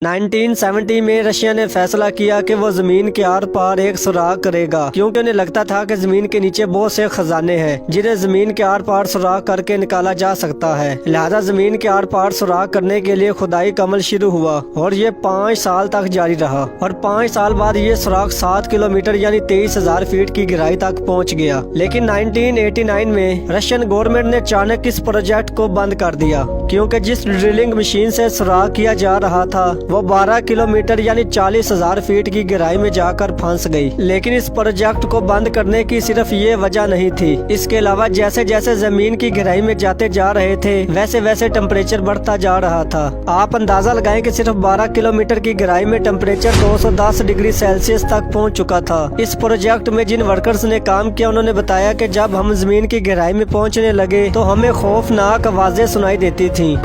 1970 में रशिया ने फैसला किया कि वो जमीन के आर पार एक सुराग करेगा, क्योंकि उन्हें लगता था कि जमीन के नीचे बहुत से खजाने हैं जिन्हें जमीन के आर पार सुराग करके निकाला जा सकता है। लिहाजा जमीन के आर पार सुराग करने के लिए खुदाई का अमल शुरू हुआ और ये 5 साल तक जारी रहा और 5 साल बाद ये सुराग 7 किलोमीटर यानी 23,000 फीट की गहराई तक पहुँच गया। लेकिन 1989 में रशियन गवर्नमेंट ने अचानक इस प्रोजेक्ट को बंद कर दिया, क्योंकि जिस ड्रिलिंग मशीन से सुराग किया जा रहा था वो 12 किलोमीटर यानी 40,000 फीट की गहराई में जाकर फंस गई। लेकिन इस प्रोजेक्ट को बंद करने की सिर्फ ये वजह नहीं थी, इसके अलावा जैसे जैसे जमीन की गहराई में जाते जा रहे थे वैसे वैसे टेम्परेचर बढ़ता जा रहा था। आप अंदाजा लगाएं कि सिर्फ 12 किलोमीटर की गहराई में टेम्परेचर 210 डिग्री सेल्सियस तक पहुँच चुका था। इस प्रोजेक्ट में जिन वर्कर्स ने काम किया उन्होंने बताया कि जब हम जमीन की गहराई में पहुँचने लगे तो हमें खौफनाक आवाजें सुनाई देती थी।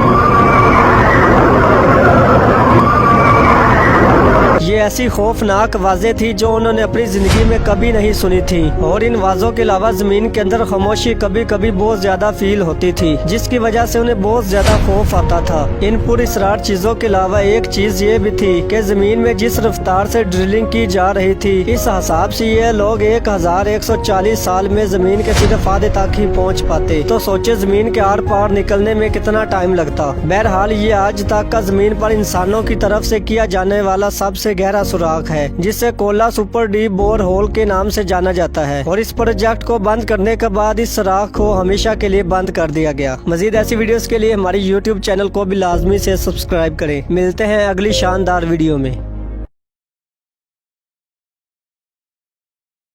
ये ऐसी खौफनाक आवाजें थी जो उन्होंने अपनी जिंदगी में कभी नहीं सुनी थी और इन आवाजों के अलावा जमीन के अंदर खामोशी कभी कभी बहुत ज्यादा फील होती थी, जिसकी वजह से उन्हें बहुत ज्यादा खौफ आता था। इन पुरअसरार चीजों के अलावा एक चीज ये भी थी कि जमीन में जिस रफ्तार से ड्रिलिंग की जा रही थी इस हिसाब से ये लोग 1140 साल में जमीन के सिर्फ आधे तक ही पहुँच पाते, तो सोचे जमीन के आर पार निकलने में कितना टाइम लगता। बहरहाल ये आज तक का जमीन पर इंसानों की तरफ से किया जाने वाला सबसे गहरा सुराख है, जिसे Kola super deep bore hole के नाम से जाना जाता है और इस प्रोजेक्ट को बंद करने के बाद इस सुराख को हमेशा के लिए बंद कर दिया गया। मजीद ऐसी वीडियोस के लिए हमारे YouTube चैनल को भी लाजमी से सब्सक्राइब करें। मिलते हैं अगली शानदार वीडियो में।